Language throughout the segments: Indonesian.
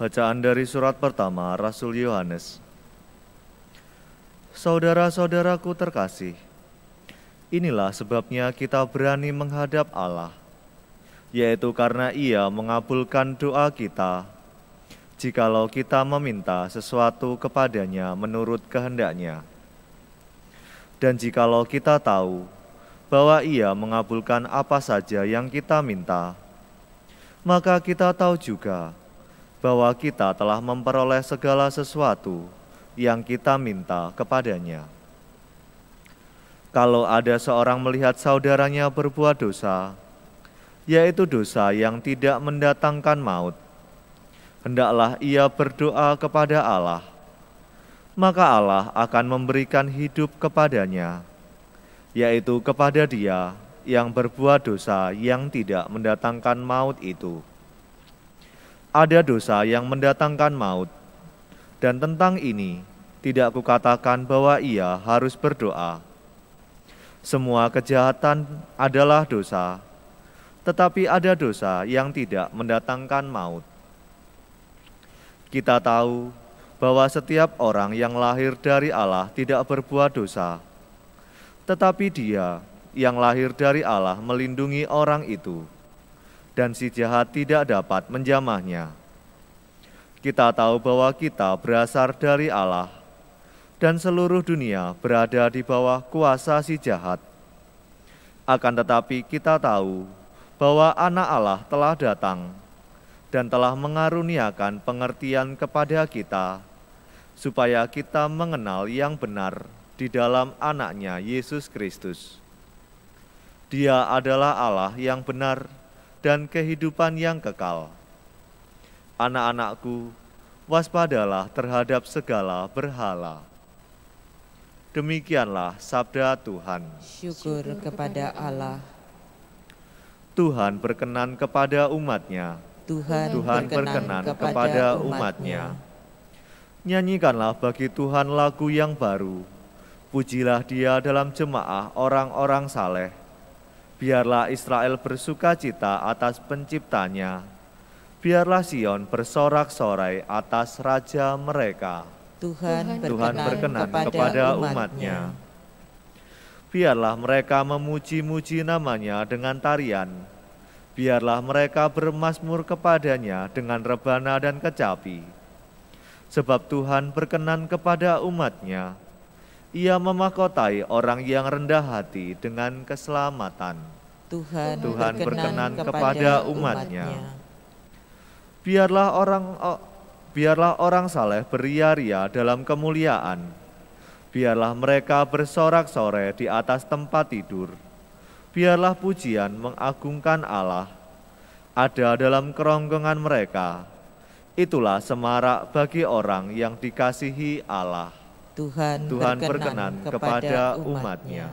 Bacaan dari surat pertama Rasul Yohanes. Saudara-saudaraku terkasih, inilah sebabnya kita berani menghadap Allah, yaitu karena Ia mengabulkan doa kita, jikalau kita meminta sesuatu kepadanya menurut kehendak-Nya. Dan jikalau kita tahu bahwa Ia mengabulkan apa saja yang kita minta, maka kita tahu juga bahwa kita telah memperoleh segala sesuatu yang kita minta kepadanya. Kalau ada seorang melihat saudaranya berbuat dosa, yaitu dosa yang tidak mendatangkan maut, hendaklah ia berdoa kepada Allah, maka Allah akan memberikan hidup kepadanya, yaitu kepada dia yang berbuat dosa yang tidak mendatangkan maut itu. Ada dosa yang mendatangkan maut, dan tentang ini tidak kukatakan bahwa ia harus berdoa. Semua kejahatan adalah dosa, tetapi ada dosa yang tidak mendatangkan maut. Kita tahu bahwa setiap orang yang lahir dari Allah tidak berbuat dosa, tetapi Dia yang lahir dari Allah melindungi orang itu, dan si jahat tidak dapat menjamahnya. Kita tahu bahwa kita berasal dari Allah, dan seluruh dunia berada di bawah kuasa si jahat. Akan tetapi kita tahu bahwa Anak Allah telah datang dan telah mengaruniakan pengertian kepada kita, supaya kita mengenal yang benar di dalam Anaknya Yesus Kristus. Dia adalah Allah yang benar dan kehidupan yang kekal. Anak-anakku, waspadalah terhadap segala berhala. Demikianlah sabda Tuhan. Syukur kepada Allah. Tuhan berkenan kepada umat-Nya. Tuhan berkenan kepada umat-Nya. Nyanyikanlah bagi Tuhan lagu yang baru. Pujilah Dia dalam jemaah orang-orang saleh. Biarlah Israel bersukacita atas penciptanya. Biarlah Sion bersorak-sorai atas Raja mereka. Tuhan berkenan kepada umat-Nya. Biarlah mereka memuji-muji namanya dengan tarian. Biarlah mereka bermazmur kepadanya dengan rebana dan kecapi. Sebab Tuhan berkenan kepada umat-Nya. Ia memahkotai orang yang rendah hati dengan keselamatan. Tuhan berkenan kepada umat-Nya. Biarlah orang saleh beria-ria dalam kemuliaan. Biarlah mereka bersorak-sorai di atas tempat tidur. Biarlah pujian mengagungkan Allah ada dalam kerongkongan mereka. Itulah semarak bagi orang yang dikasihi Allah. Tuhan berkenan kepada umat-Nya.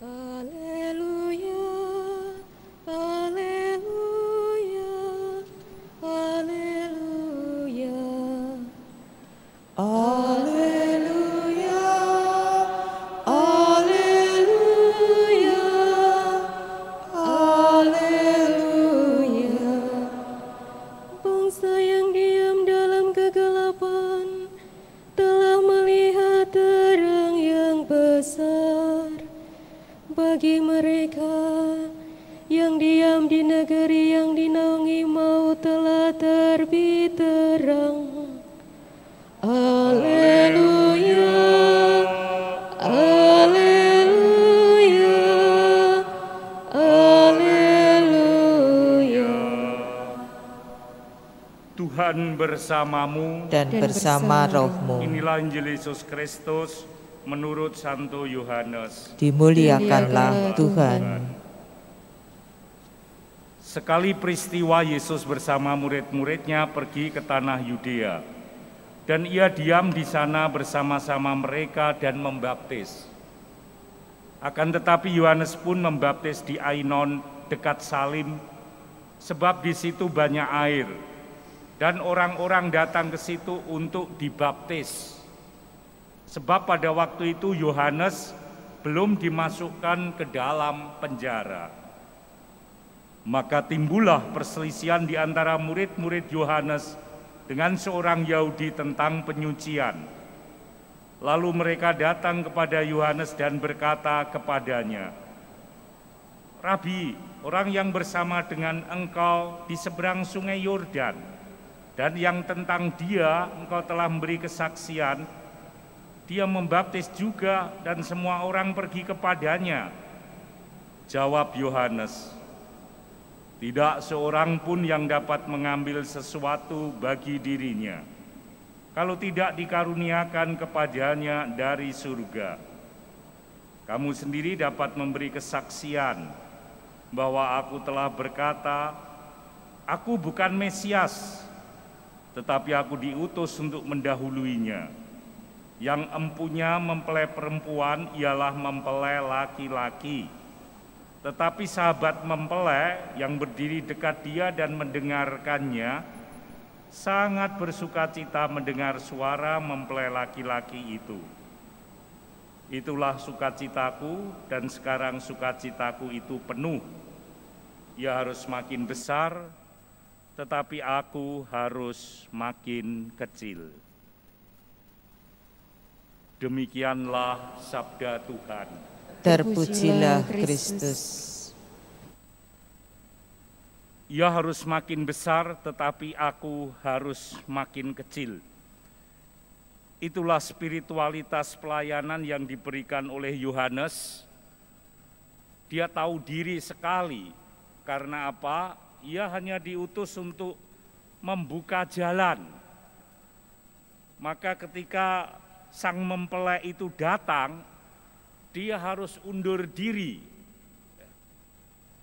Haleluya, haleluya, haleluya, haleluya, haleluya, haleluya. Bangsa yang diam dalam kegelapan telah melihat terang yang besar. Bagi mereka yang diam di negeri yang dinaungi maut telah terbit terang. Haleluya, haleluya, haleluya. Tuhan bersamamu Dan bersama rohmu. Inilah Injil Yesus Kristus menurut Santo Yohanes. Dimuliakanlah Tuhan. Sekali peristiwa Yesus bersama murid-muridnya pergi ke tanah Yudea, dan ia diam di sana bersama-sama mereka dan membaptis. Akan tetapi Yohanes pun membaptis di Ainon dekat Salim, sebab di situ banyak air, dan orang-orang datang ke situ untuk dibaptis. Sebab pada waktu itu Yohanes belum dimasukkan ke dalam penjara. Maka timbullah perselisihan di antara murid-murid Yohanes dengan seorang Yahudi tentang penyucian. Lalu mereka datang kepada Yohanes dan berkata kepadanya, "Rabi, orang yang bersama dengan engkau di seberang sungai Yordan, dan yang tentang dia engkau telah memberi kesaksian, dia membaptis juga dan semua orang pergi kepadanya." Jawab Yohanes, "Tidak seorang pun yang dapat mengambil sesuatu bagi dirinya, kalau tidak dikaruniakan kepadanya dari surga. Kamu sendiri dapat memberi kesaksian bahwa aku telah berkata, aku bukan Mesias, tetapi aku diutus untuk mendahuluinya. Yang empunya mempelai perempuan ialah mempelai laki-laki. Tetapi sahabat mempelai yang berdiri dekat dia dan mendengarkannya sangat bersukacita mendengar suara mempelai laki-laki itu. Itulah sukacitaku, dan sekarang sukacitaku itu penuh. Ia harus makin besar, tetapi aku harus makin kecil." Demikianlah sabda Tuhan. Terpujilah Kristus. Ia harus makin besar, tetapi aku harus makin kecil. Itulah spiritualitas pelayanan yang diberikan oleh Yohanes. Dia tahu diri sekali. Karena apa? Ia hanya diutus untuk membuka jalan. Maka ketika sang mempelai itu datang, dia harus undur diri.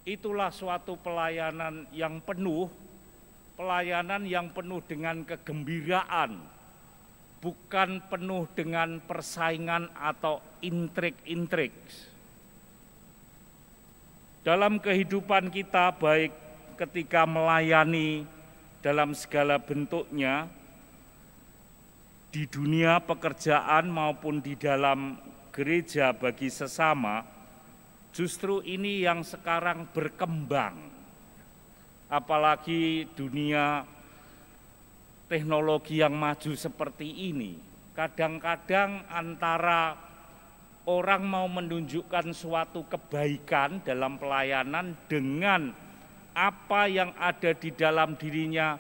Itulah suatu pelayanan yang penuh dengan kegembiraan, bukan penuh dengan persaingan atau intrik-intrik. Dalam kehidupan kita, baik ketika melayani dalam segala bentuknya, di dunia pekerjaan maupun di dalam gereja bagi sesama, justru ini yang sekarang berkembang. Apalagi dunia teknologi yang maju seperti ini. Kadang-kadang antara orang mau menunjukkan suatu kebaikan dalam pelayanan dengan apa yang ada di dalam dirinya,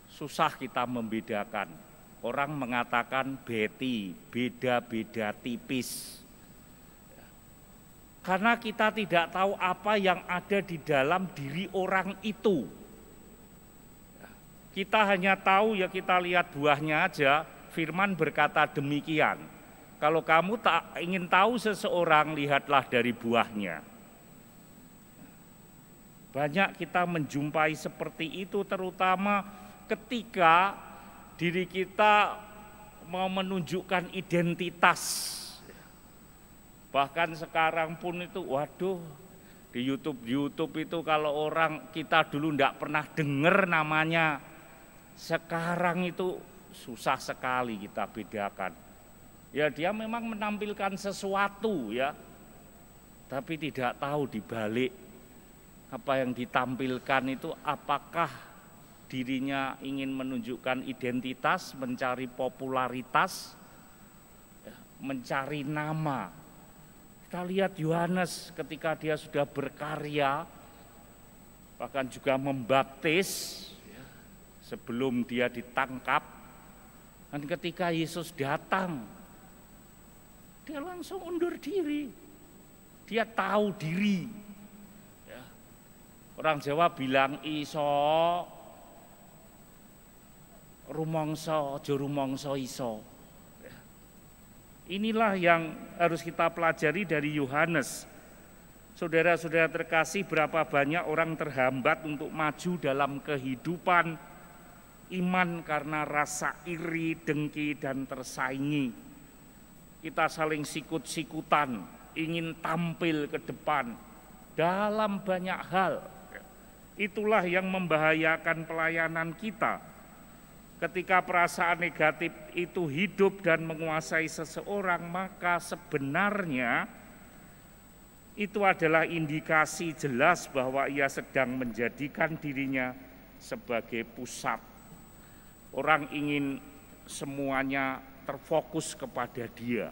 susah kita membedakan. Orang mengatakan beda-beda tipis. Karena kita tidak tahu apa yang ada di dalam diri orang itu. Kita hanya tahu, ya kita lihat buahnya aja. Firman berkata demikian. Kalau kamu tak ingin tahu seseorang, lihatlah dari buahnya. Banyak kita menjumpai seperti itu, terutama ketika diri kita mau menunjukkan identitas. Bahkan sekarang pun itu, waduh, di YouTube itu kalau orang kita dulu tidak pernah dengar namanya, sekarang itu susah sekali kita bedakan. Ya dia memang menampilkan sesuatu ya, tapi tidak tahu di balik apa yang ditampilkan itu apakah dirinya ingin menunjukkan identitas, mencari popularitas, mencari nama. Kita lihat Yohanes ketika dia sudah berkarya, bahkan juga membaptis sebelum dia ditangkap. Dan ketika Yesus datang, dia langsung undur diri. Dia tahu diri. Orang Jawa bilang iso rumangsa aja rumangsa iso. Inilah yang harus kita pelajari dari Yohanes. Saudara-saudara terkasih, berapa banyak orang terhambat untuk maju dalam kehidupan iman karena rasa iri, dengki, dan tersaingi. Kita saling sikut-sikutan, ingin tampil ke depan dalam banyak hal. Itulah yang membahayakan pelayanan kita. Ketika perasaan negatif itu hidup dan menguasai seseorang, maka sebenarnya itu adalah indikasi jelas bahwa ia sedang menjadikan dirinya sebagai pusat. Orang ingin semuanya terfokus kepada dia.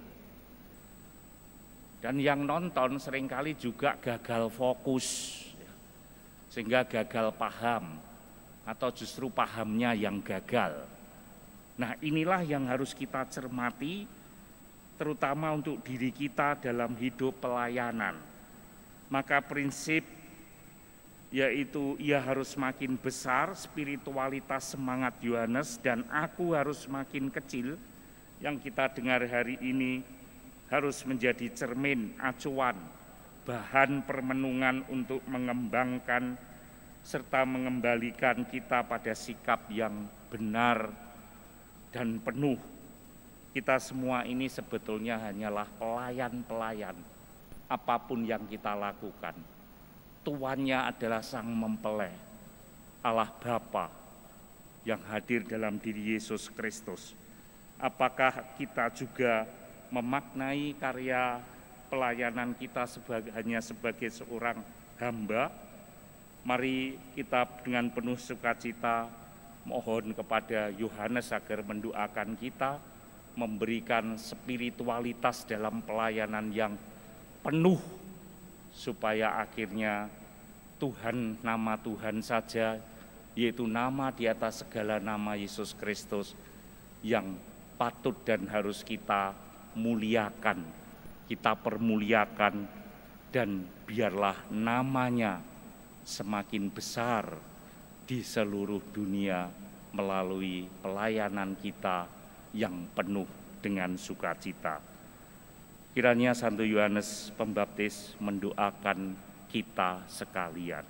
Dan yang nonton seringkali juga gagal fokus, sehingga gagal paham, atau justru pahamnya yang gagal. Nah, inilah yang harus kita cermati, terutama untuk diri kita dalam hidup pelayanan. Maka prinsip yaitu ia harus makin besar, spiritualitas semangat Yohanes, dan aku harus makin kecil, yang kita dengar hari ini harus menjadi cermin, acuan, bahan permenungan untuk mengembangkan serta mengembalikan kita pada sikap yang benar dan penuh. Kita semua ini sebetulnya hanyalah pelayan-pelayan apapun yang kita lakukan. Tuannya adalah Sang Mempelai, Allah Bapa yang hadir dalam diri Yesus Kristus. Apakah kita juga memaknai karya pelayanan kita hanya sebagai seorang hamba? Mari kita dengan penuh sukacita mohon kepada Yohanes agar mendoakan kita, memberikan spiritualitas dalam pelayanan yang penuh, supaya akhirnya Tuhan, nama Tuhan saja, yaitu nama di atas segala nama, Yesus Kristus, yang patut dan harus kita muliakan, kita permuliakan, dan biarlah namanya semakin besar di seluruh dunia melalui pelayanan kita yang penuh dengan sukacita. Kiranya Santo Yohanes Pembaptis mendoakan kita sekalian.